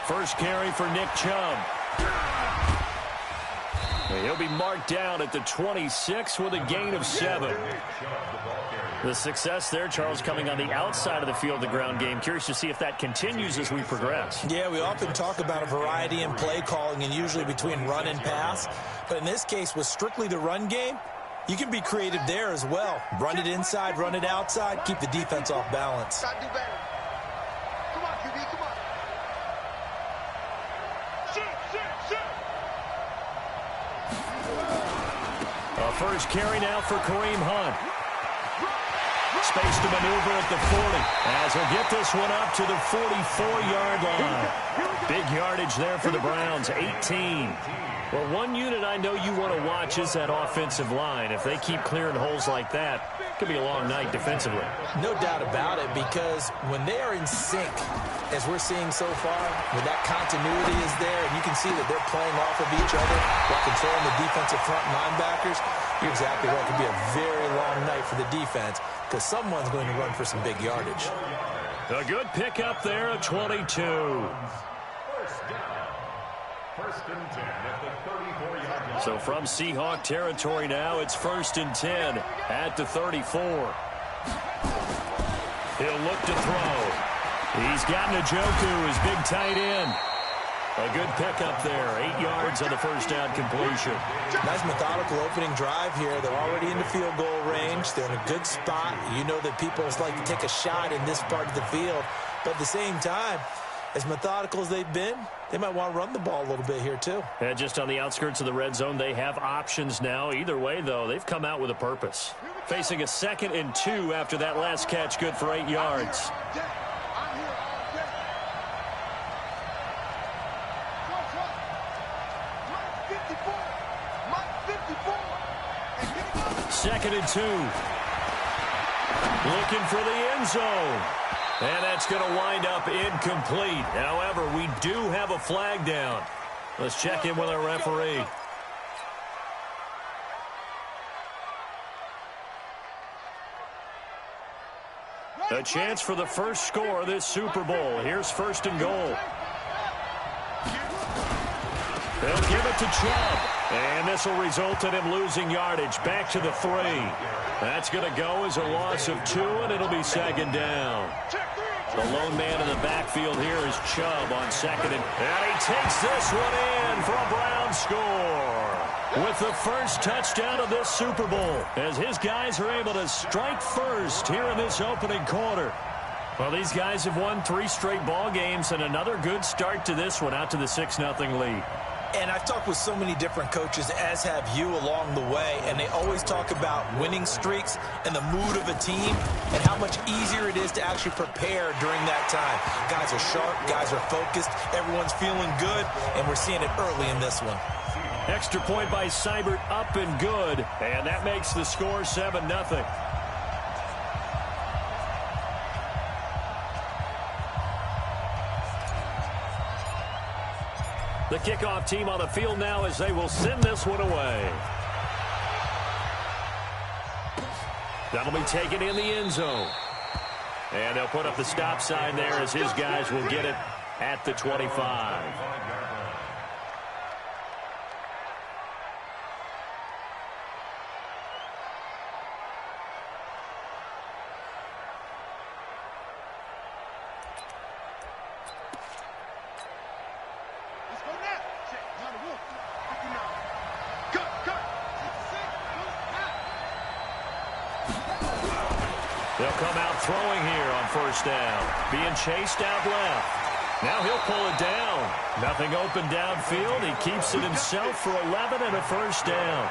First carry for Nick Chubb. He'll be marked down at the 26 with a gain of 7. The success there, Charles, coming on the outside of the field, the ground game. Curious to see if that continues as we progress. Yeah, we often talk about a variety in play calling and usually between run and pass. But in this case, with strictly the run game, you can be creative there as well. Run it inside, run it outside, keep the defense off balance. Come on, QB, come on. A first carry now for Kareem Hunt. Space to maneuver at the 40 as he'll get this one up to the 44-yard line. Big yardage there for the Browns, 18. Well, one unit I know you want to watch is that offensive line. If they keep clearing holes like that, it could be a long night defensively. No doubt about it, because when they are in sync, as we're seeing so far, when that continuity is there, and you can see that they're playing off of each other while controlling the defensive front linebackers, you're exactly right. It could be a very long night for the defense because someone's going to run for some big yardage. A good pickup there at 22. First and 10 at the 34-yard line. So from Seahawk territory now, it's 1st and 10 at the 34. He'll look to throw. He's got Njoku, his big tight end. A good pickup there, 8 yards on the first down completion. Nice methodical opening drive here. They're already in the field goal range. They're in a good spot. You know that people like to take a shot in this part of the field. But at the same time, as methodical as they've been, they might want to run the ball a little bit here too. And just on the outskirts of the red zone, they have options now. Either way, though, they've come out with a purpose. Facing a 2nd and 2 after that last catch, good for 8 yards. Second and 2. Looking for the end zone. And that's going to wind up incomplete. However, we do have a flag down. Let's check in with our referee. A chance for the first score of this Super Bowl. Here's 1st and goal. They'll give it to Chubb. And this will result in him losing yardage. Back to the 3. That's going to go as a loss of 2, and it'll be 2nd down. The lone man in the backfield here is Chubb on 2nd. And he takes this one in for a Brown score. With the first touchdown of this Super Bowl, as his guys are able to strike first here in this opening quarter. Well, these guys have won 3 straight ball games, and another good start to this one, out to the 6-0 lead. And I've talked with so many different coaches, as have you, along the way, and they always talk about winning streaks and the mood of a team and how much easier it is to actually prepare during that time. Guys are sharp, guys are focused, everyone's feeling good, and we're seeing it early in this one. Extra point by Seibert, up and good, and that makes the score 7-0. The kickoff team on the field now as they will send this one away. That'll be taken in the end zone. And they'll put up the stop sign there as his guys will get it at the 25. They'll come out throwing here on 1st down. Being chased out left. Now he'll pull it down. Nothing open downfield. He keeps it himself for 11 and a 1st down.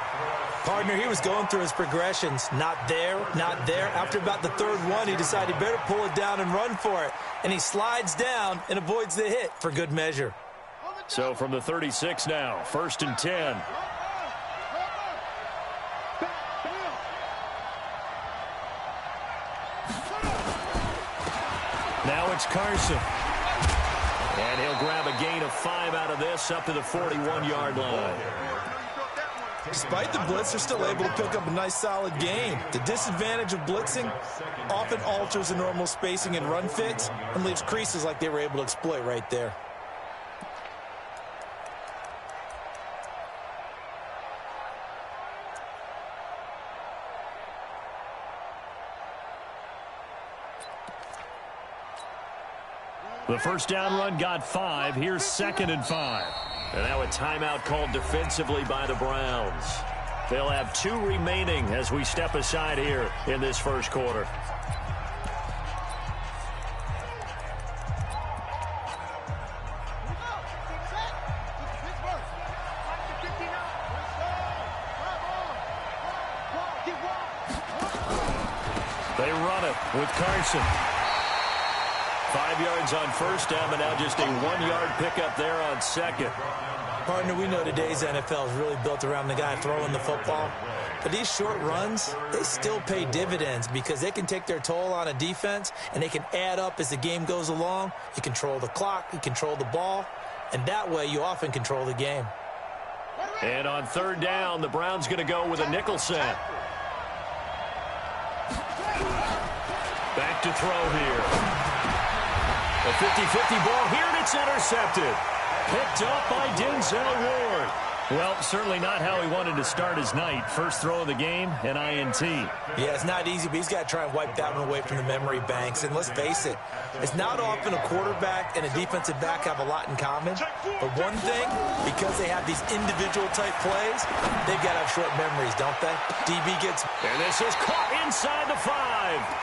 Partner, he was going through his progressions. Not there, not there. After about the 3rd one, he decided he better pull it down and run for it. And he slides down and avoids the hit for good measure. So from the 36 now, 1st and 10. Now it's Carson. And he'll grab a gain of 5 out of this up to the 41-yard line. Despite the blitz, they're still able to pick up a nice, solid gain. The disadvantage of blitzing often alters the normal spacing and run fits and leaves creases like they were able to exploit right there. The first down run got 5. Here's 2nd and 5. And now a timeout called defensively by the Browns. They'll have 2 remaining as we step aside here in this first quarter. They run it with Carson. 5 yards on first down, but now just a 1-yard pickup there on second. Partner, we know today's NFL is really built around the guy throwing the football. But these short runs, they still pay dividends because they can take their toll on a defense, and they can add up as the game goes along. You control the clock, you control the ball, and that way you often control the game. And on third down, the Browns going to go with a nickel set. Back to throw here. A 50-50 ball here, and it's intercepted. Picked up by Denzel Ward. Well, certainly not how he wanted to start his night. First throw of the game, an INT. Yeah, it's not easy, but he's got to try and wipe that one away from the memory banks. And let's face it, it's not often a quarterback and a defensive back have a lot in common. But one thing, because they have these individual type plays, they've got to have short memories, don't they? DB gets... And this is caught inside the 5.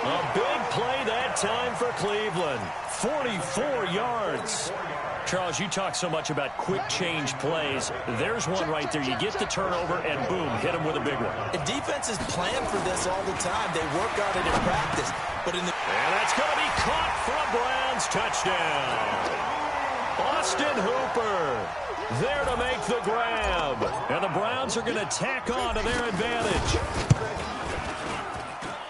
A big play that time for Cleveland. 44 yards. Charles, you talk so much about quick change plays. There's one right there. You get the turnover, and boom, hit him with a big one. And defenses plan for this all the time. They work on it in practice. But in the... And that's going to be caught for a Browns touchdown. Austin Hooper there to make the grab. And the Browns are going to tack on to their advantage.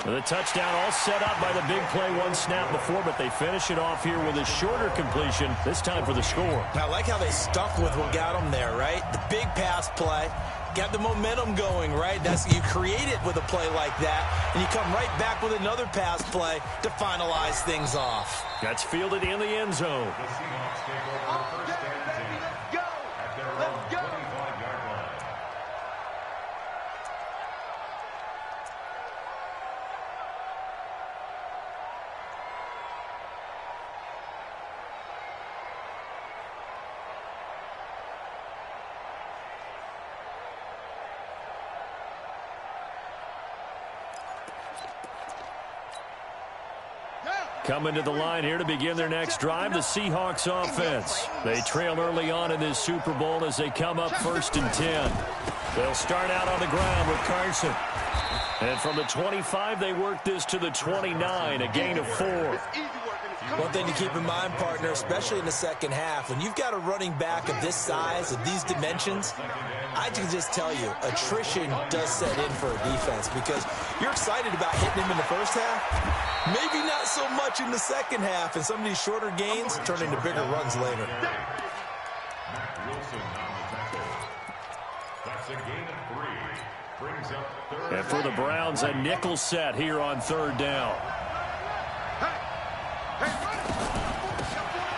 The touchdown all set up by the big play one snap before, but they finish it off here with a shorter completion, this time for the score. I like how they stuck with what got them there, right? The big pass play, got the momentum going, right? You create it with a play like that, and you come right back with another pass play to finalize things off. That's fielded in the end zone. The Seahawks take over first and 10 at their own 25-yard line. Coming to the line here to begin their next drive, the Seahawks offense. They trail early on in this Super Bowl as they come up 1st and 10. They'll start out on the ground with Carson. And from the 25, they work this to the 29, a gain of 4. One thing to keep in mind, partner, especially in the second half, when you've got a running back of this size, of these dimensions, I can just tell you, attrition does set in for a defense because you're excited about hitting him in the first half, maybe not so much in the second half, and some of these shorter gains turn into bigger runs later. That's a gain of 3. Brings up third. And for the Browns, a nickel set here on third down.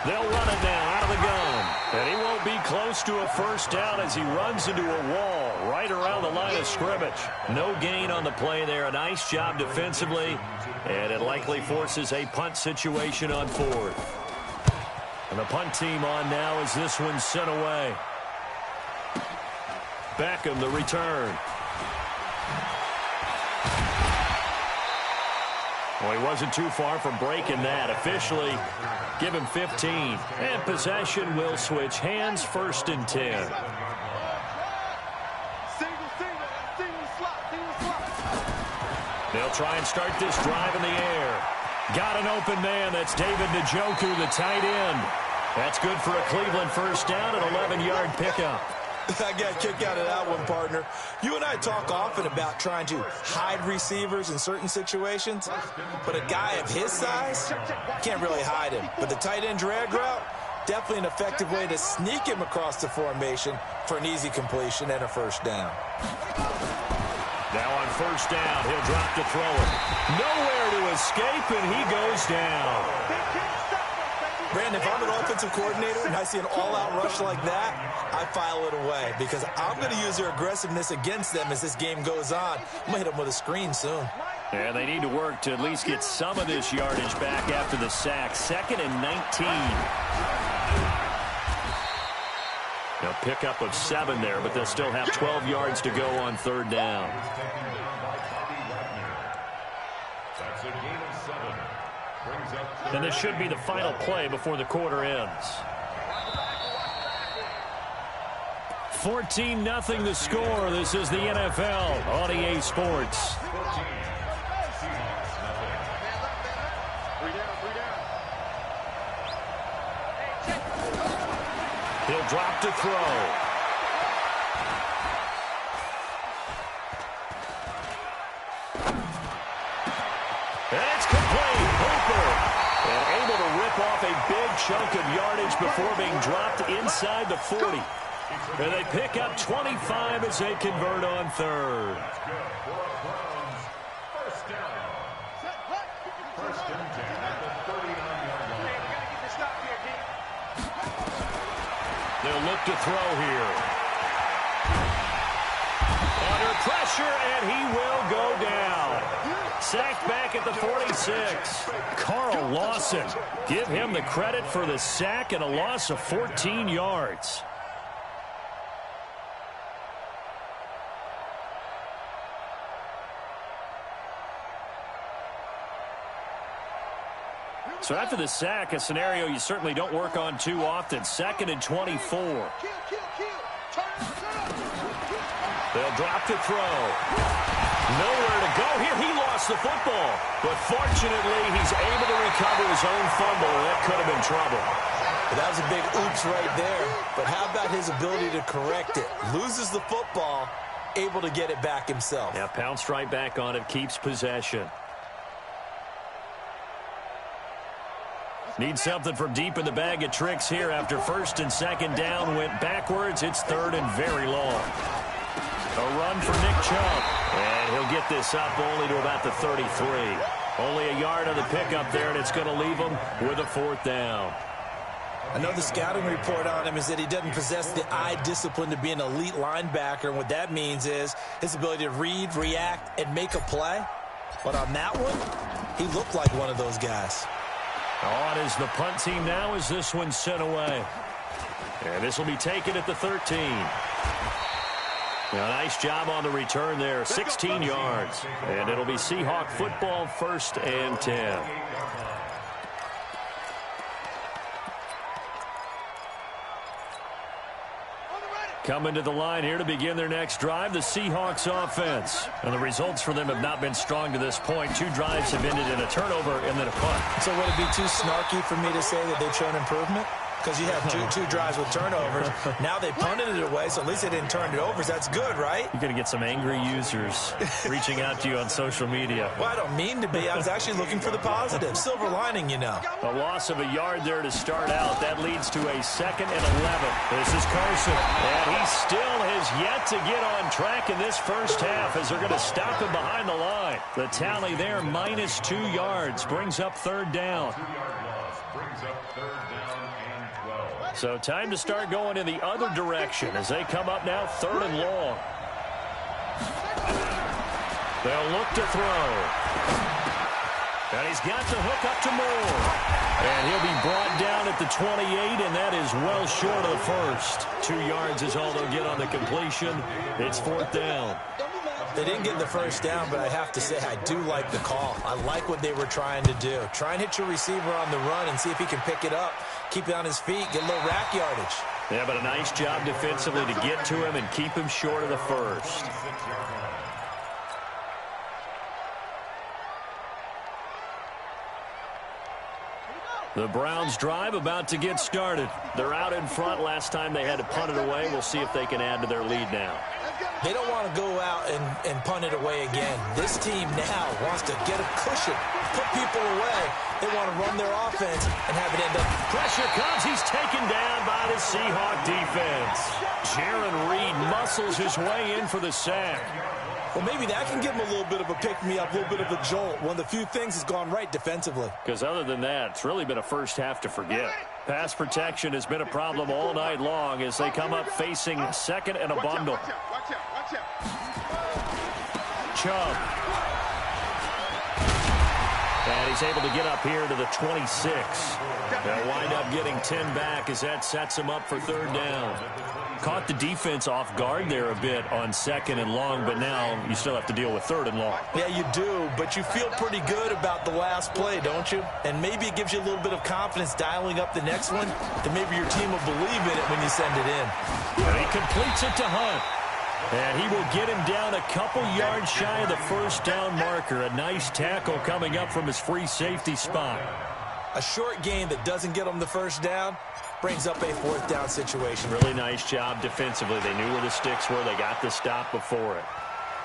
They'll run it now out of the gun. And he won't be close to a first down as he runs into a wall right around the line of scrimmage. No gain on the play there. A nice job defensively. And it likely forces a punt situation on 4th. And the punt team on now as this one's sent away. Beckham the return. Well, he wasn't too far from breaking that. Officially, give him 15. And possession will switch hands, 1st and 10. They'll try and start this drive in the air. Got an open man. That's David Njoku, the tight end. That's good for a Cleveland first down, an 11-yard pickup. I got a kick out of that one, partner. You and I talk often about trying to hide receivers in certain situations, but a guy of his size can't really hide him. But the tight end drag route, Definitely an effective way to sneak him across the formation for an easy completion and a first down. Now on first down, he'll drop to throw it. Nowhere to escape, and he goes down. Brandon, if I'm an offensive coordinator and I see an all-out rush like that, I file it away because I'm going to use their aggressiveness against them as this game goes on. I'm going to hit them with a screen soon. And they need to work to at least get some of this yardage back after the sack. 2nd and 19. A pickup of 7 there, but they'll still have 12 yards to go on third down. That's a gain of 7. Brings up And this should be the final play before the quarter ends. 14-0 the score. This is the NFL on EA Sports. 14. Seahawks, nothing. He'll drop to throw. And it's complete. Hooper. And able to rip off a big chunk of yardage before being dropped inside the 40. And they pick up 25 as they convert on third. That's good for a Browns first down. First and 10 at the 39-yard line. They'll look to throw here. Under pressure, and he will go down. Sacked back at the 46. Carl Lawson. Give him the credit for the sack and a loss of 14 yards. So after the sack, a scenario you certainly don't work on too often. 2nd and 24. They'll drop to throw. Nowhere to go here. He lost the football. But fortunately, he's able to recover his own fumble. That could have been trouble. That was a big oops right there. But how about his ability to correct it? Loses the football, able to get it back himself. Yeah, pounced right back on it, keeps possession. Need something from deep in the bag of tricks here after 1st and 2nd down went backwards. It's 3rd and very long. A run for Nick Chubb. And he'll get this up only to about the 33. Only a yard on the pickup there, and it's going to leave him with a 4th down. I know the scouting report on him is that he doesn't possess the eye discipline to be an elite linebacker. And what that means is his ability to read, react, and make a play. But on that one, he looked like one of those guys. On is the punt team now as this one's sent away. And this will be taken at the 13. Now, nice job on the return there. 16 yards. And it'll be Seahawk football, 1st and 10. Coming to the line here to begin their next drive, the Seahawks offense. And the results for them have not been strong to this point. 2 drives have ended in a turnover and then a punt. So would it be too snarky for me to say that they've shown improvement? Because you have two drives with turnovers. Now they punted it away, so at least they didn't turn it over. So that's good, right? You're going to get some angry users reaching out to you on social media. Well, I don't mean to be. I was actually looking for the positive. Silver lining, you know. A loss of a yard there to start out. That leads to a 2nd and 11. This is Carson. And he still has yet to get on track in this first half as they're going to stop him behind the line. The tally there, minus 2 yards, brings up 3rd down. 2-yard loss brings up 3rd down and 12. So time to start going in the other direction as they come up now 3rd and long. They'll look to throw. And he's got the hook up to Moore. And he'll be brought down at the 28, and that is well short of the first. 2 yards is all they'll get on the completion. It's 4th down. They didn't get the first down, but I have to say I do like the call. I like what they were trying to do. Try and hit your receiver on the run and see if he can pick it up, keep it on his feet, get a little rack yardage. Yeah, but a nice job defensively to get to him and keep him short of the first. The Browns drive about to get started. They're out in front. Last time they had to punt it away. We'll see if they can add to their lead now. They don't want to go out and punt it away again. This team now wants to get a cushion, put people away. They want to run their offense and have it end up. Pressure comes. He's taken down by the Seahawk defense. Jaron Reed muscles his way in for the sack. Well, maybe that can give him a little bit of a pick-me-up, a little bit of a jolt. One of the few things has gone right defensively. Because other than that, it's really been a first half to forget. Pass protection has been a problem all night long as they come up facing second and a bundle. Watch out. Chubb. And he's able to get up here to the 26. They'll wind up getting 10 back as that sets him up for third down. Caught the defense off guard there a bit on second and long, but now you still have to deal with third and long. Yeah, you do, but you feel pretty good about the last play, don't you? And maybe it gives you a little bit of confidence dialing up the next one, that maybe your team will believe in it when you send it in. And he completes it to Hunt. And he will get him down a couple yards shy of the first down marker. A nice tackle coming up from his free safety spot. A short gain that doesn't get him the first down brings up a fourth down situation. Really nice job defensively. They knew where the sticks were. They got the stop before it.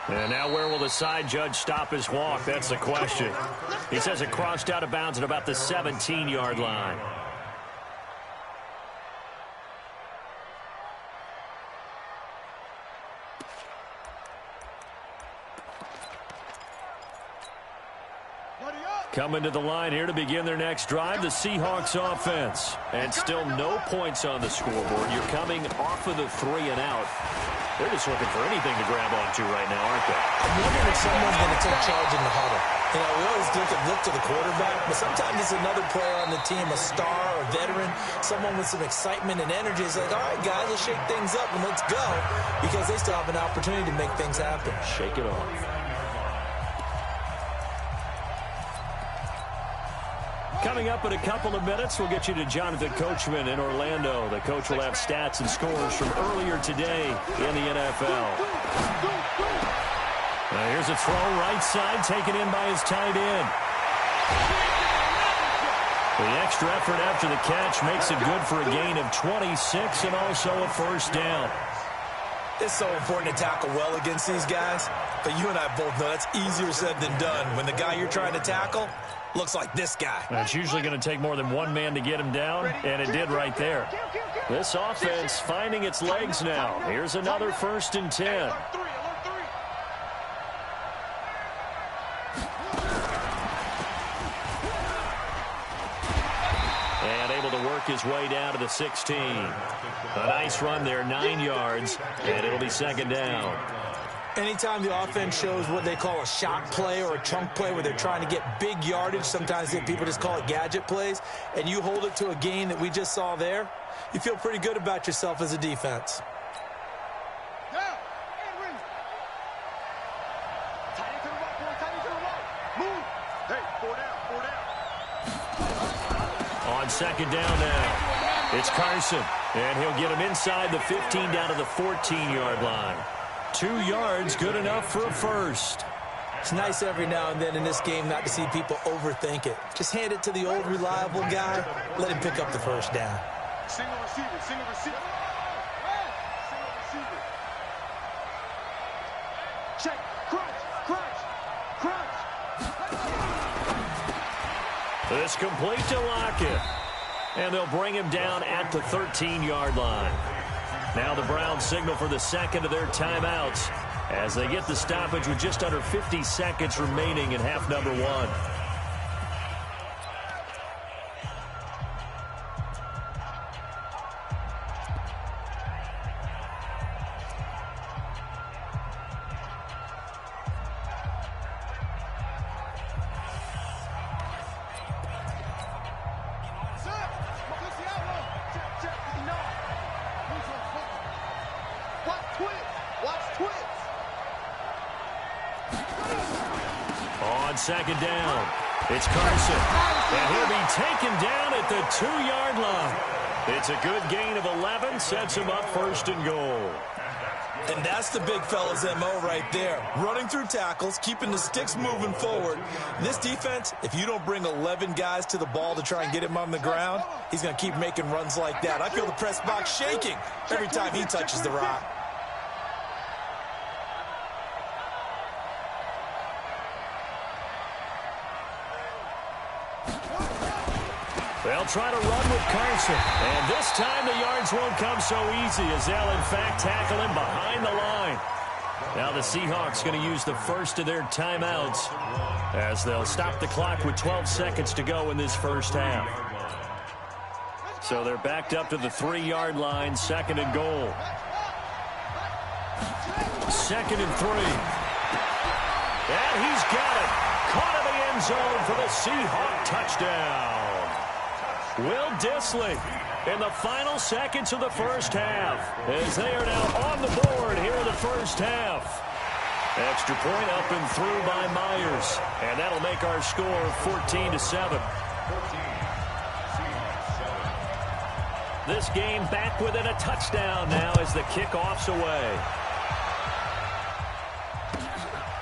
And now where will the side judge stop his walk? That's the question. He says it crossed out of bounds at about the 17-yard line. Coming to the line here to begin their next drive, the Seahawks offense. And still no points on the scoreboard. You're coming off of the 3 and out. They're just looking for anything to grab onto right now, aren't they? I'm wondering if someone's going to take charge in the huddle. You know, we always look to the quarterback, but sometimes it's another player on the team, a star, a veteran, someone with some excitement and energy. It's like, all right, guys, let's shake things up and let's go, because they still have an opportunity to make things happen. Shake it off. Coming up in a couple of minutes, we'll get you to Jonathan Coachman in Orlando. The coach will have stats and scores from earlier today in the NFL. Now here's a throw right side, taken in by his tight end. The extra effort after the catch makes it good for a gain of 26 and also a first down. It's so important to tackle well against these guys, but you and I both know that's easier said than done. When the guy you're trying to tackle looks like this guy. And it's usually going to take more than one man to get him down, and it did right there. This offense finding its legs now. Here's another 1st and 10. And able to work his way down to the 16. A nice run there, 9 yards, and it'll be second down. Anytime the offense shows what they call a shot play or a chunk play where they're trying to get big yardage, sometimes people just call it gadget plays, and you hold it to a gain that we just saw there, you feel pretty good about yourself as a defense. On second down now, it's Carson, and he'll get him inside the 15 down to the 14-yard line. 2 yards, good enough for a first. It's nice every now and then in this game not to see people overthink it. Just hand it to the old reliable guy, let him pick up the first down. Single receiver. Single receiver. Check. Crunch. This complete to Lockett. And they'll bring him down at the 13-yard line. Now the Browns signal for the second of their timeouts as they get the stoppage with just under 50 seconds remaining in half number 1. Second down. It's Carson. And he'll be taken down at the 2-yard line. It's a good gain of 11. Sets him up 1st and goal. And that's the big fella's MO right there. Running through tackles, keeping the sticks moving forward. This defense, if you don't bring 11 guys to the ball to try and get him on the ground, he's going to keep making runs like that. I feel the press box shaking every time he touches the rock. They'll try to run with Carson. And this time the yards won't come so easy as they'll, in fact, tackle him behind the line. Now the Seahawks going to use the first of their timeouts as they'll stop the clock with 12 seconds to go in this first half. So they're backed up to the 3-yard line, 2nd and goal. 2nd and 3. And he's got it. Caught in the end zone for the Seahawk touchdown. Will Dissly in the final seconds of the first half as they are now on the board here in the first half. Extra point up and through by Myers. And that'll make our score 14-7. This game back within a touchdown now as the kickoff's away.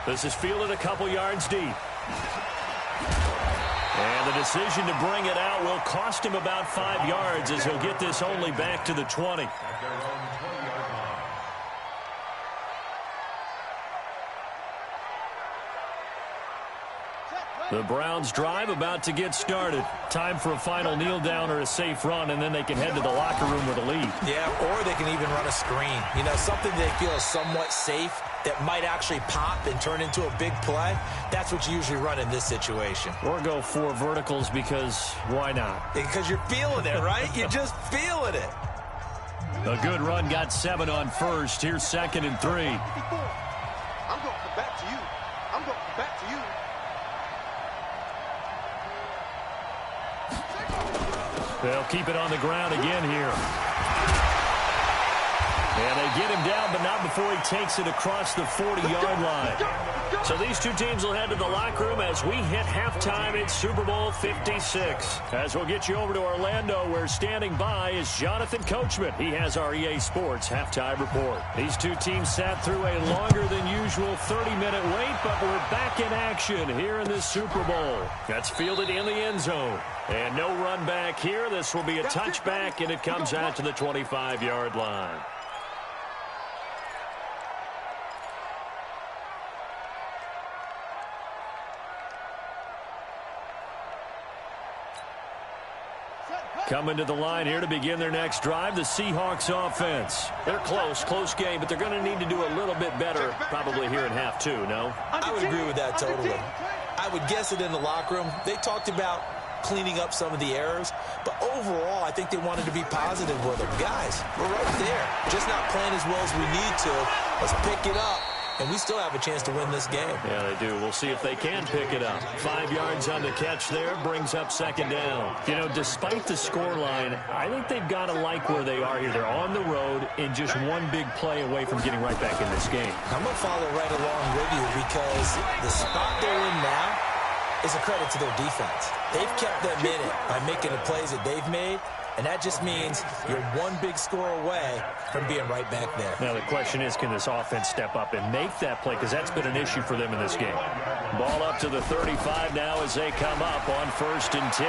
This is fielded a couple yards deep. And the decision to bring it out will cost him about 5 yards as he'll get this only back to the 20. The Browns drive about to get started. Time for a final kneel down or a safe run, and then they can head to the locker room with a lead. Yeah, or they can even run a screen. You know, something they feel is somewhat safe that might actually pop and turn into a big play. That's what you usually run in this situation. Or go 4 verticals because why not? Because you're feeling it, right? You're just feeling it. A good run got 7 on first. Here's 2nd and 3. I'm going to come back to you. I'm going to come back to you. They'll keep it on the ground again here. And they get him down, but not before he takes it across the 40-yard line. So these two teams will head to the locker room as we hit halftime in Super Bowl 56. As we'll get you over to Orlando, where standing by is Jonathan Coachman. He has our EA Sports halftime report. These two teams sat through a longer than usual 30-minute wait, but we're back in action here in this Super Bowl. That's fielded in the end zone. And no run back here. This will be a touchback, and it comes out to the 25-yard line. Coming to the line here to begin their next drive, the Seahawks offense. They're close game, but they're going to need to do a little bit better probably here in half 2, no? I would agree with that totally. I would guess it in the locker room. They talked about cleaning up some of the errors, but overall, I think they wanted to be positive with them. Guys, we're right there. Just not playing as well as we need to. Let's pick it up. And we still have a chance to win this game. Yeah, they do. We'll see if they can pick it up. 5 yards on the catch there, brings up 2nd down. You know, despite the scoreline, I think they've got to like where they are here. They're on the road and just one big play away from getting right back in this game. I'm going to follow right along with you because the spot they're in now is a credit to their defense. They've kept them in it by making the plays that they've made. And that just means you're one big score away from being right back there. Now, the question is, can this offense step up and make that play? Because that's been an issue for them in this game. Ball up to the 35 now as they come up on 1st and 10.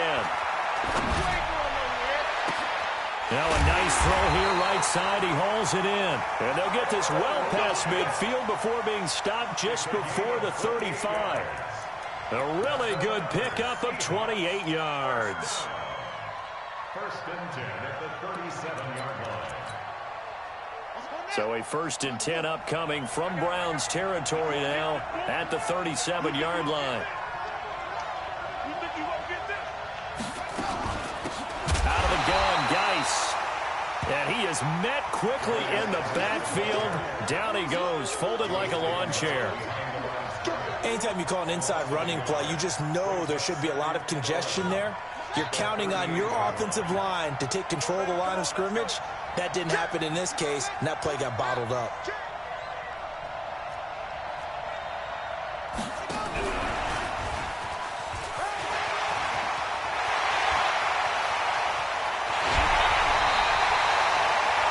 Now a nice throw here right side. He hauls it in. And they'll get this well past midfield before being stopped just before the 35. A really good pickup of 28 yards. 1st and 10 at the 37-yard line. So a 1st and 10 upcoming from Browns territory now at the 37-yard line. Out of the gun, Geis. And he is met quickly in the backfield. Down he goes, folded like a lawn chair. Anytime you call an inside running play, you just know there should be a lot of congestion there. You're counting on your offensive line to take control of the line of scrimmage. That didn't happen in this case, and that play got bottled up.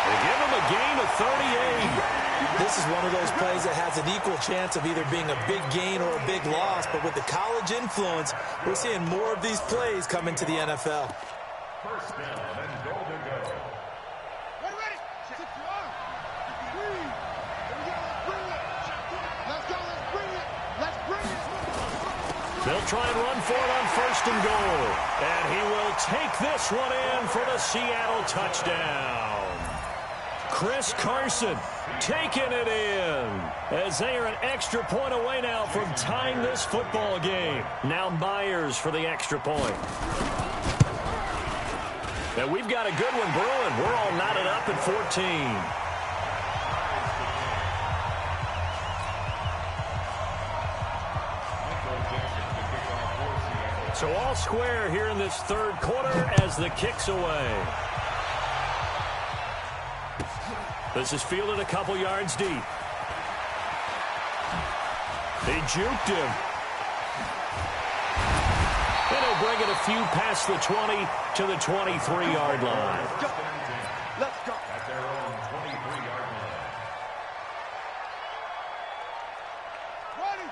They give him a gain of 38. This is one of those plays that has an equal chance of either being a big gain or a big loss, but with the college influence, we're seeing more of these plays come into the NFL. 1st down and goal to go. Ready? Let's bring it. Let's go. Let's bring it. They'll try and run for it on 1st and goal. And he will take this one in for the Seattle touchdown. Chris Carson taking it in as they are an extra point away now from tying this football game. Now Myers for the extra point. And we've got a good one brewing. We're all knotted up at 14. So all square here in this third quarter as the kick's away. This is fielded a couple yards deep. They juked him. And he'll bring it a few past the 20 to the 23-yard line. Let's go. At their own 23-yard line.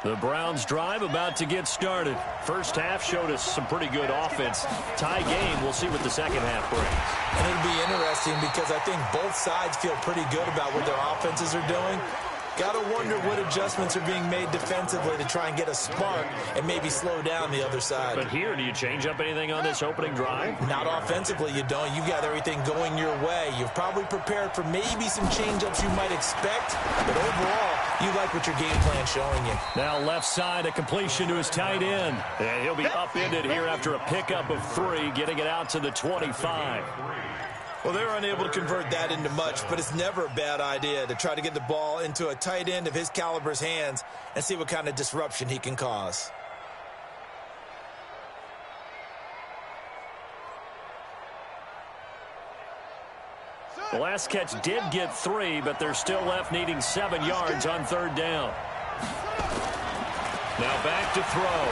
The Browns drive about to get started. First half showed us some pretty good offense. Tie game, we'll see what the second half brings. And it'll be interesting because I think both sides feel pretty good about what their offenses are doing. Got to wonder what adjustments are being made defensively to try and get a spark and maybe slow down the other side. But here, do you change up anything on this opening drive? Not offensively, you don't. You've got everything going your way. You've probably prepared for maybe some change-ups you might expect, but overall, you like what your game plan's showing you. Now left side, a completion to his tight end. And he'll be upended here after a pickup of 3, getting it out to the 25. Well, they're unable to convert that into much, but it's never a bad idea to try to get the ball into a tight end of his caliber's hands and see what kind of disruption he can cause. The last catch did get 3, but they're still left needing 7 yards on 3rd down. Now back to throw.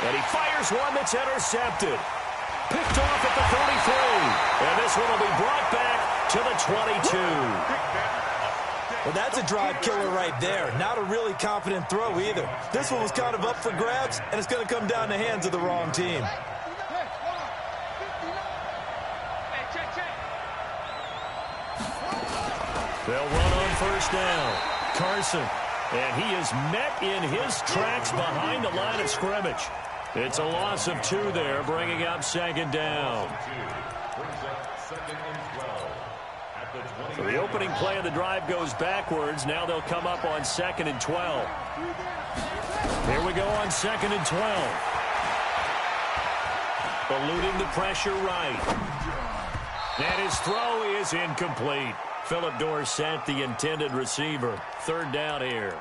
And he fires one that's intercepted. Picked off at the 33. And this one will be brought back to the 22. Well, that's a drive killer right there. Not a really confident throw either. This one was kind of up for grabs, and it's going to come down the hands of the wrong team. They'll run on 1st down. Carson. And he is met in his tracks behind the line of scrimmage. It's a loss of 2 there, bringing up 2nd down. So the opening play of the drive goes backwards. Now they'll come up on 2nd and 12. Here we go on 2nd and 12. Eluding the pressure right. And his throw is incomplete. Philip Dorsett, the intended receiver. 3rd down here.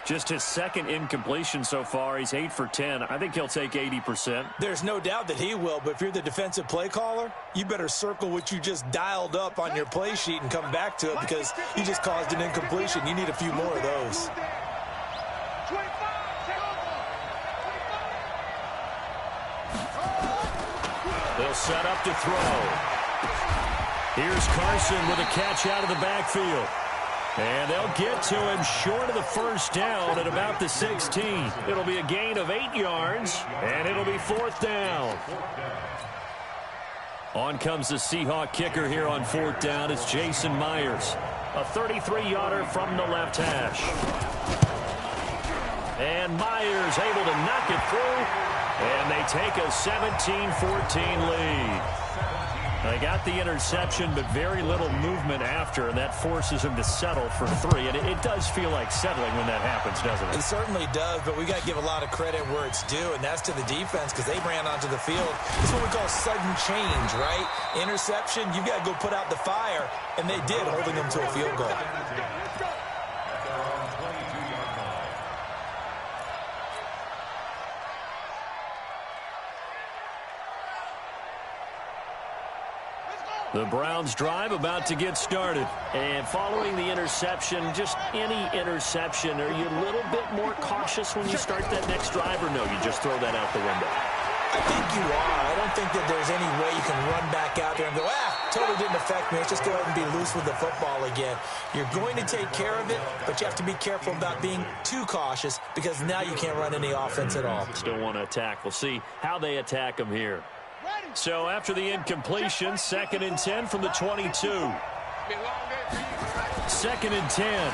Just his 2nd incompletion so far. He's 8 for 10. I think he'll take 80%. There's no doubt that he will, but if you're the defensive play caller, you better circle what you just dialed up on your play sheet and come back to it because you just caused an incompletion. You need a few more of those. They'll set up to throw. Here's Carson with a catch out of the backfield. And they'll get to him short of the 1st down at about the 16. It'll be a gain of 8 yards, and it'll be 4th down. On comes the Seahawk kicker here on 4th down. It's Jason Myers, a 33-yarder from the left hash. And Myers able to knock it through, and they take a 17-14 lead. They got the interception, but very little movement after, and that forces him to settle for 3. And it does feel like settling when that happens, doesn't it? It certainly does, but we got to give a lot of credit where it's due, and that's to the defense because they ran onto the field. It's what we call sudden change, right? Interception, you've got to go put out the fire, and they did, holding them to a field goal. The Browns drive about to get started. And following the interception, just any interception, are you a little bit more cautious when you start that next drive, or no, you just throw that out the window? I think you are. I don't think that there's any way you can run back out there and go, totally didn't affect me. Let's just go ahead and be loose with the football again. You're going to take care of it, but you have to be careful about being too cautious because now you can't run any offense at all. Still want to attack. We'll see how they attack them here. So after the incompletion, 2nd and 10 from the 22. 2nd and 10.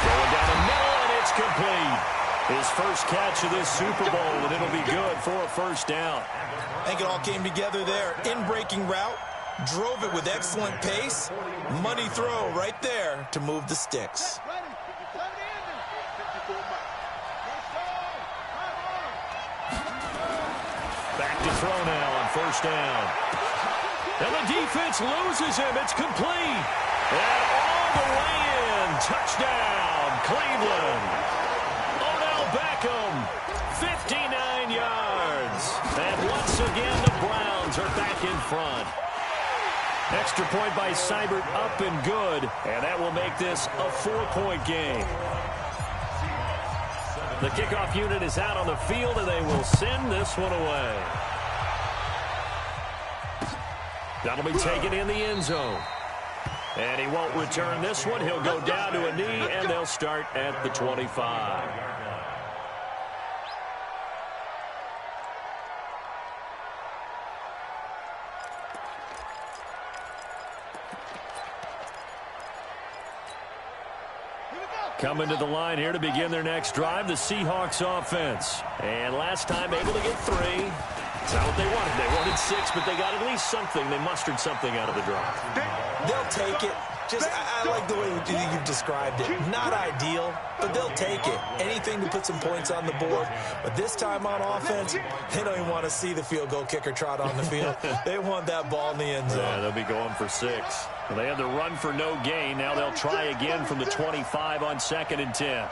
Going down the middle, and it's complete. His first catch of this Super Bowl, and it'll be good for a first down. I think it all came together there. In-breaking route, drove it with excellent pace. Money throw right there to move the sticks. Back to throw now on first down. And the defense loses him. It's complete. And all the way in. Touchdown, Cleveland. Odell Beckham, 59 yards. And once again, the Browns are back in front. Extra point by Seibert, up and good. And that will make this a 4-point game. The kickoff unit is out on the field, and they will send this one away. That'll be taken in the end zone. And he won't return this one. He'll go down to a knee, and they'll start at the 25. Coming to the line here to begin their next drive, the Seahawks offense. And last time able to get 3. It's not what they wanted. They wanted 6, but they got at least something. They mustered something out of the drive. They'll take it. Just, I like the way you've described it. Not ideal, but they'll take it. Anything to put some points on the board. But this time on offense, they don't even want to see the field goal kicker trot on the field. They want that ball in the end zone. Yeah, they'll be going for 6. Well, they had the run for no gain. Now they'll try again from the 25 on 2nd and 10.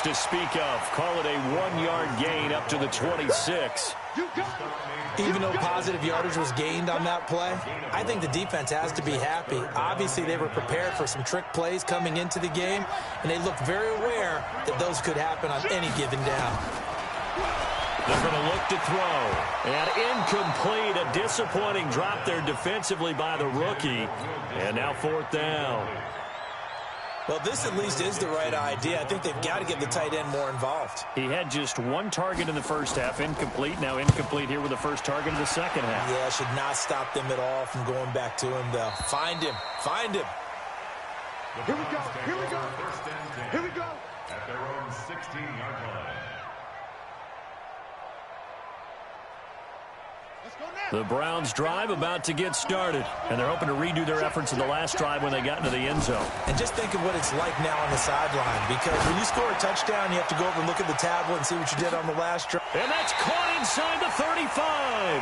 To speak of. Call it a 1-yard gain up to the 26. Even though positive yardage was gained on that play, I think the defense has to be happy. Obviously, they were prepared for some trick plays coming into the game, and they looked very aware that those could happen on any given down. They're going to look to throw. And incomplete. A disappointing drop there defensively by the rookie. And now 4th down. Well, this at least is the right idea. I think they've got to get the tight end more involved. He had just 1 target in the first half, incomplete. Now incomplete here with the first target in the second half. Yeah, should not stop them at all from going back to him, though. Find him. Find him. Here we go. Here we go. Here we go. At their own 16-yard line. The Browns drive about to get started, and they're hoping to redo their efforts in the last drive when they got into the end zone. And just think of what it's like now on the sideline, because when you score a touchdown, you have to go over and look at the tablet and see what you did on the last drive. And that's caught inside the 35.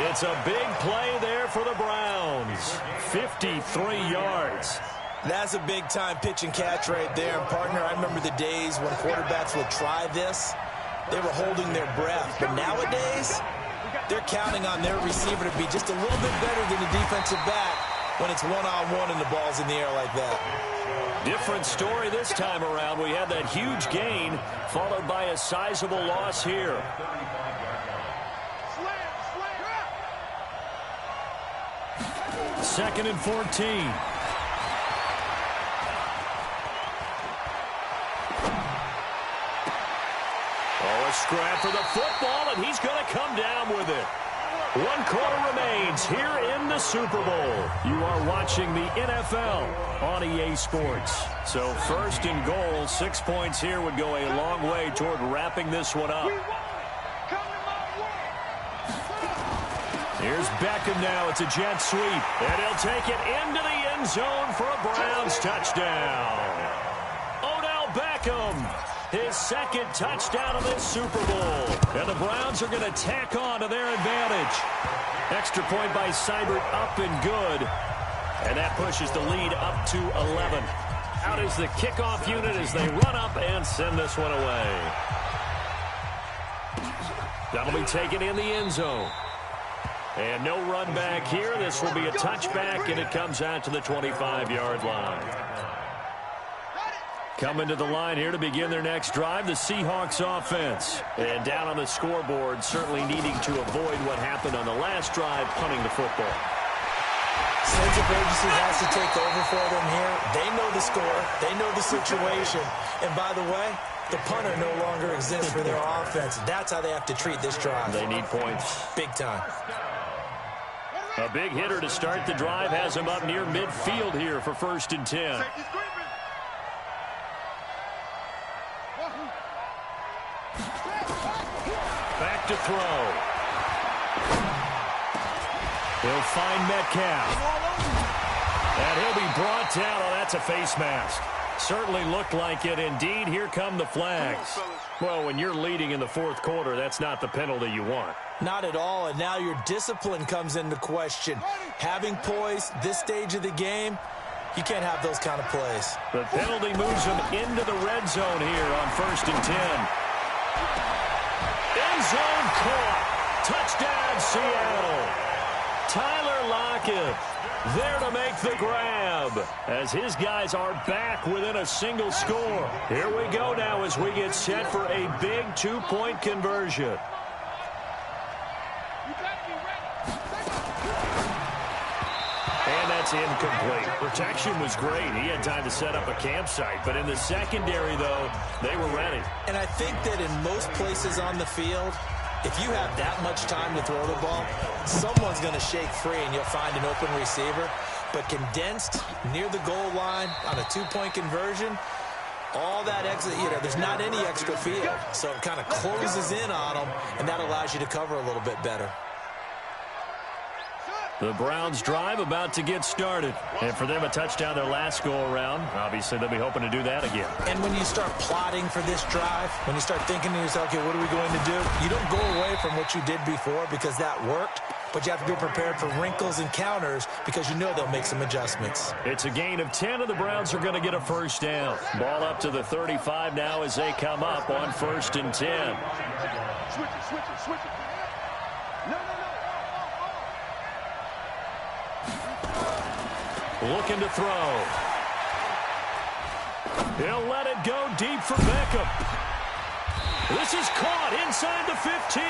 It's a big play there for the Browns. 53 yards. That's a big-time pitch and catch right there. And, partner, I remember the days when quarterbacks would try this. They were holding their breath. But nowadays, they're counting on their receiver to be just a little bit better than the defensive back when it's one-on-one and the ball's in the air like that. Different story this time around. We had that huge gain followed by a sizable loss here. Second and 14. A scrap for the football, and he's going to come down with it. 1 quarter remains here in the Super Bowl. You are watching the NFL on EA Sports. So 1st and goal, 6 points here would go a long way toward wrapping this one up. Here's Beckham now. It's a jet sweep, and he'll take it into the end zone for a Browns touchdown. Odell Beckham. His 2nd touchdown of this Super Bowl. And the Browns are going to tack on to their advantage. Extra point by Seibert, up and good. And that pushes the lead up to 11. Out is the kickoff unit as they run up and send this one away. That'll be taken in the end zone. And no run back here. This will be a touchback, and it comes out to the 25-yard line. Coming to the line here to begin their next drive, the Seahawks offense. And down on the scoreboard, certainly needing to avoid what happened on the last drive, punting the football. Sense of urgency has to take over for them here. They know the score. They know the situation. And by the way, The punter no longer exists for their offense. That's how they have to treat this drive. They need points. Big time. A big hitter to start the drive has him up near midfield here for 1st and 10. Back to throw. He'll find Metcalf. And he'll be brought down. Oh, that's a face mask. Certainly looked like it. Indeed, here come the flags. Well, when you're leading in the 4th quarter, that's not the penalty you want. Not at all, and now your discipline comes into question. Having poise this stage of the game, you can't have those kind of plays. The penalty moves him into the red zone here on 1st and 10. End zone caught. Touchdown, Seattle. Tyler Lockett there to make the grab as his guys are back within a single score. Here we go now as we get set for a big 2-point conversion. And that's incomplete. Protection was great. He had time to set up a campsite. But in the secondary, though, they were ready. And I think that in most places on the field, if you have that much time to throw the ball, someone's going to shake free and you'll find an open receiver. But condensed near the goal line on a 2-point conversion, all that exit, there's not any extra field. So it kind of closes in on them, and that allows you to cover a little bit better. The Browns drive about to get started. And for them, a touchdown their last go-around. Obviously, they'll be hoping to do that again. And when you start plotting for this drive, when you start thinking to yourself, okay, what are we going to do? You don't go away from what you did before because that worked, but you have to be prepared for wrinkles and counters because you know they'll make some adjustments. It's a gain of 10, and the Browns are going to get a first down. Ball up to the 35 now as they come up on 1st and 10. Switch it, switch it. No. Looking to throw. He'll let it go deep for Beckham. This is caught inside the 15.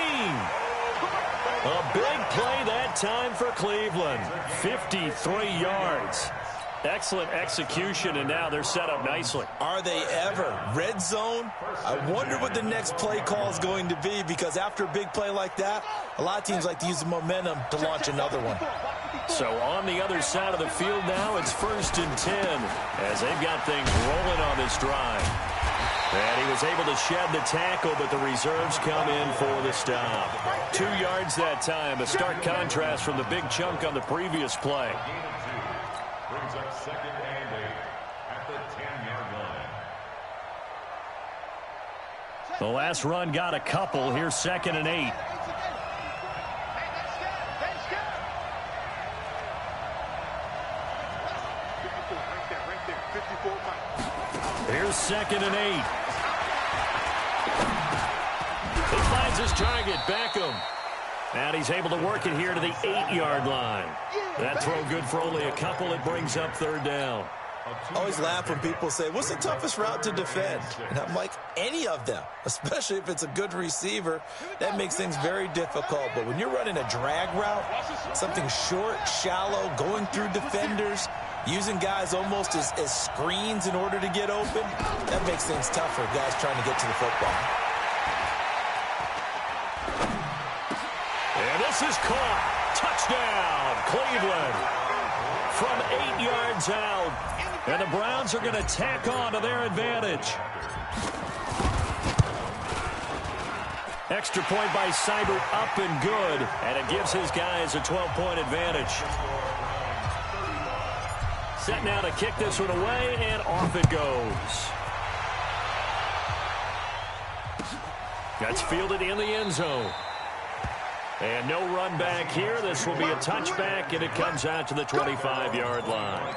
A big play that time for Cleveland. 53 yards. Excellent execution, and now they're set up nicely. Are they ever? Red zone? I wonder what the next play call is going to be, because after a big play like that, a lot of teams like to use the momentum to launch another one. So on the other side of the field now, it's 1st and 10 as they've got things rolling on this drive. And he was able to shed the tackle, but the reserves come in for the stop. 2 yards that time, a stark contrast from the big chunk on the previous play. Brings up 2nd and 8 at the 10-yard line. The last run got a couple. Here's 2nd and 8. Here's 2nd and 8. He finds his target, Beckham. And he's able to work it here to the 8-yard line. That throw good for only a couple. It brings up 3rd down. I always laugh when people say, what's the toughest route to defend? And I'm like, any of them, especially if it's a good receiver. That makes things very difficult. But when you're running a drag route, something short, shallow, going through defenders, using guys almost as screens in order to get open, that makes things tough for guys trying to get to the football. And this is caught. Touchdown, Cleveland. From 8 yards out. And the Browns are going to tack on to their advantage. Extra point by Seibert, up and good. And it gives his guys a 12-point advantage. Set now to kick this one away, and off it goes. That's fielded in the end zone. And no run back here. This will be a touchback, and it comes out to the 25-yard line.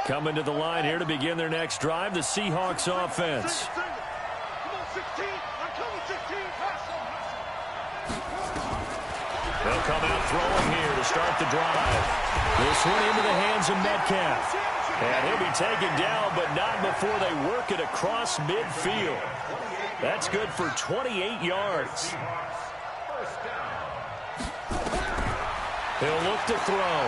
Coming to the line here to begin their next drive, the Seahawks offense. They'll come out throwing here to start the drive. This one into the hands of Metcalf. And he'll be taken down, but not before they work it across midfield. That's good for 28 yards. First down. He'll look to throw.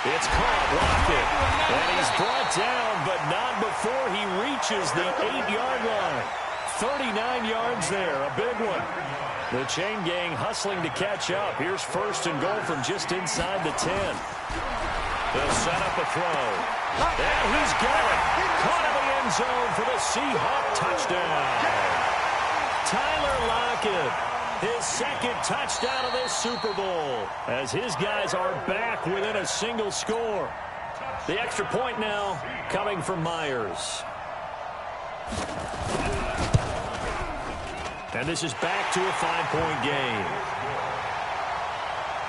It's caught, Lockett. And he's brought down, but not before he reaches the 8-yard line. 39 yards there, a big one. The chain gang hustling to catch up. Here's first and goal from just inside the 10. They'll set up a throw. And he's got it. Caught in the end zone for the Seahawk touchdown. Tyler Lockett, his second touchdown of this Super Bowl, as his guys are back within a single score. The extra point now coming from Myers. And this is back to a 5-point game.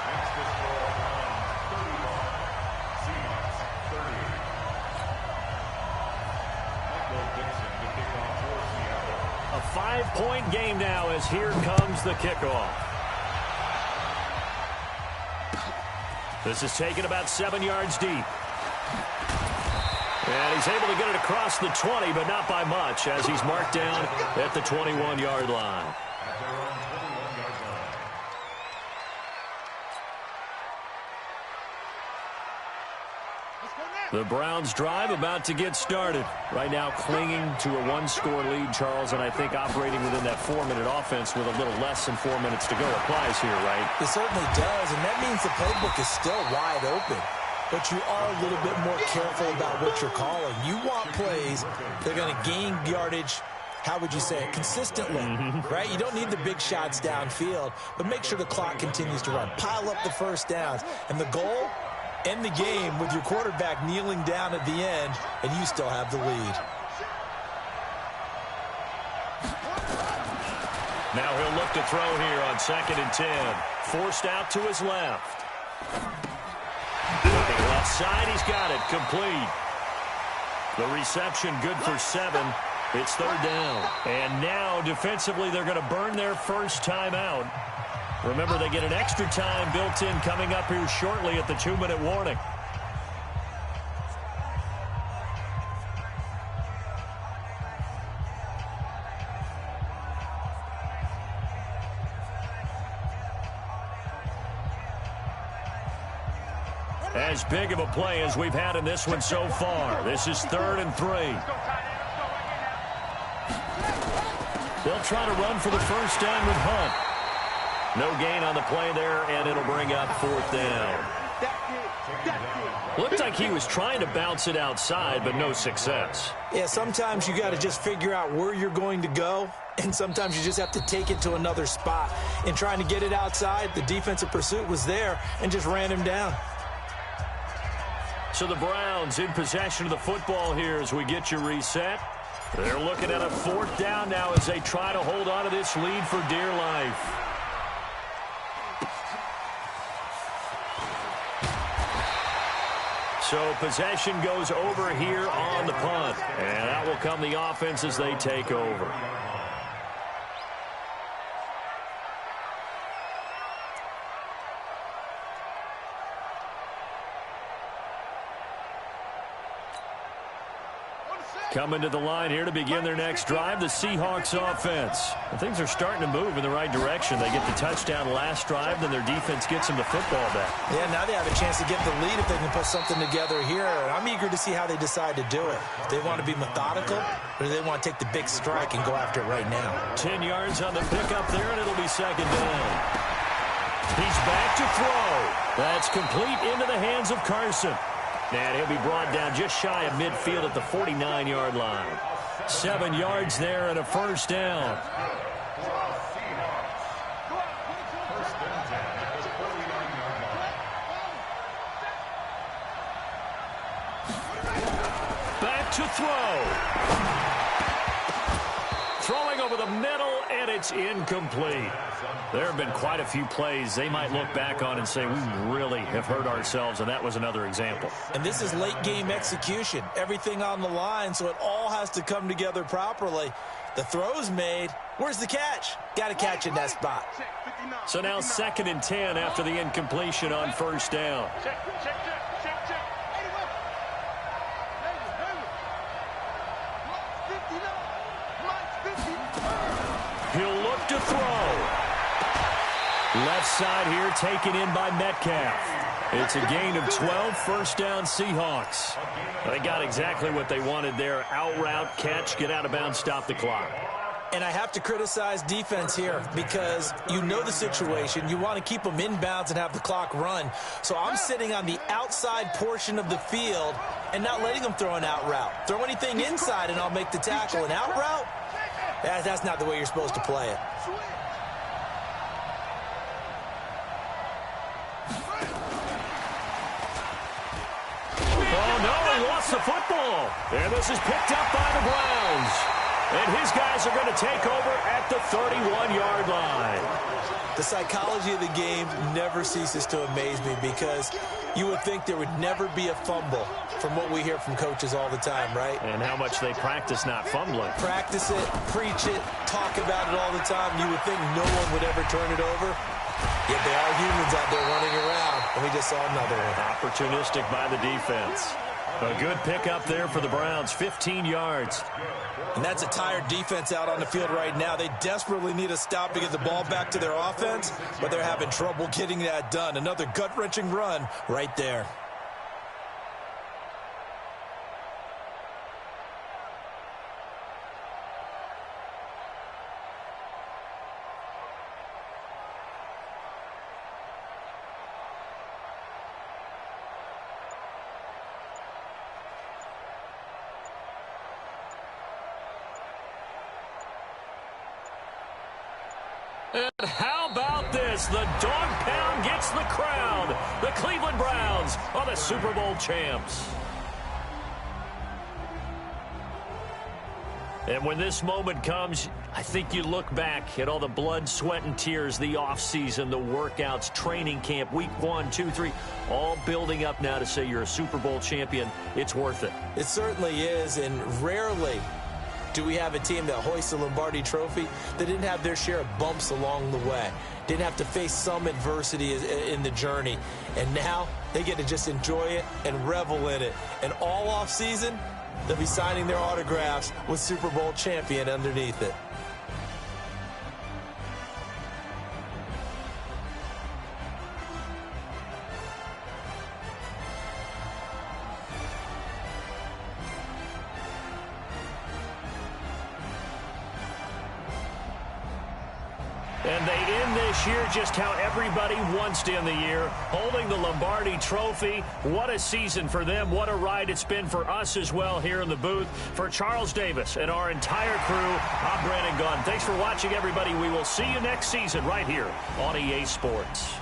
Next is score on 31. Seahawks 30. Michael Dixon to kick off for Seattle. A 5-point game now as here comes the kickoff. This is taken about 7 yards deep. And he's able to get it across the 20, but not by much, as he's marked down at the 21-yard line. At their own 21-yard line. The Browns drive about to get started. Right now clinging to a 1-score lead, Charles, and I think operating within that 4-minute offense with a little less than 4 minutes to go applies here, right? It certainly does, and that means the playbook is still wide open. But you are a little bit more careful about what you're calling. You want plays that are going to gain yardage, how would you say it, consistently, right? You don't need the big shots downfield, but make sure the clock continues to run. Pile up the first downs. And the goal, end the game with your quarterback kneeling down at the end, and you still have the lead. Now he'll look to throw here on 2nd and 10. Forced out to his left. Looking left side, he's got it, complete. The reception good for 7. It's 3rd down. And now, defensively, they're going to burn their first time out. Remember, they get an extra time built in coming up here shortly at the 2-minute warning. As big of a play as we've had in this one so far. This is 3rd and 3. They'll try to run for the first down with Hunt. No gain on the play there, and it'll bring up 4th down. Looked like he was trying to bounce it outside, but no success. Yeah, sometimes you got to just figure out where you're going to go, and sometimes you just have to take it to another spot. In trying to get it outside, the defensive pursuit was there and just ran him down. So the Browns in possession of the football here as we get you reset. They're looking at a 4th down now as they try to hold on to this lead for dear life. So possession goes over here on the punt. And that will come the offense as they take over. Coming to the line here to begin their next drive, the Seahawks offense. And things are starting to move in the right direction. They get the touchdown last drive, then their defense gets them the football back. Yeah, now they have a chance to get the lead if they can put something together here. I'm eager to see how they decide to do it. They want to be methodical, or do they want to take the big strike and go after it right now? 10 yards on the pickup there, and it'll be 2nd down. He's back to throw. That's complete into the hands of Carson. And he'll be brought down just shy of midfield at the 49-yard line. 7 yards there and a first down. Back to throw. Throwing over the middle, and it's incomplete. There have been quite a few plays they might look back on and say, we really have hurt ourselves, and that was another example. And this is late-game execution. Everything on the line, so it all has to come together properly. The throw's made. Where's the catch? Got to catch in that spot. So now 2nd and 10 after the incompletion on first down. He'll look look to throw. Left side here taken in by Metcalf. It's a gain of 12, first down Seahawks. They got exactly what they wanted there. Out route, catch, get out of bounds, stop the clock. And I have to criticize defense here because you know the situation. You want to keep them inbounds and have the clock run. So I'm sitting on the outside portion of the field and not letting them throw an out route. Throw anything inside and I'll make the tackle. An out route? That's not the way you're supposed to play it. The football, and this is picked up by the Browns, and his guys are going to take over at the 31-yard line. The psychology of the game never ceases to amaze me because you would think there would never be a fumble from what we hear from coaches all the time, right? And how much they practice not fumbling. Practice it, preach it, talk about it all the time. You would think no one would ever turn it over. Yet there are humans out there running around, and we just saw another one. Opportunistic by the defense. A good pickup there for the Browns, 15 yards. And that's a tired defense out on the field right now. They desperately need a stop to get the ball back to their offense, but they're having trouble getting that done. Another gut-wrenching run right there. And how about this? The dog pound gets the crown. The Cleveland Browns are the Super Bowl champs. And when this moment comes, I think you look back at all the blood, sweat, and tears, the offseason, the workouts, training camp, week 1, 2, 3, all building up now to say you're a Super Bowl champion. It's worth it. It certainly is, and rarely do we have a team that hoists a Lombardi trophy that didn't have their share of bumps along the way, didn't have to face some adversity in the journey, and now they get to just enjoy it and revel in it. And all offseason, they'll be signing their autographs with Super Bowl champion underneath it. And they end this year just how everybody wants to end the year, holding the Lombardi trophy. What a season for them. What a ride it's been for us as well here in the booth. For Charles Davis and our entire crew, I'm Brandon Gunn. Thanks for watching, everybody. We will see you next season right here on EA Sports.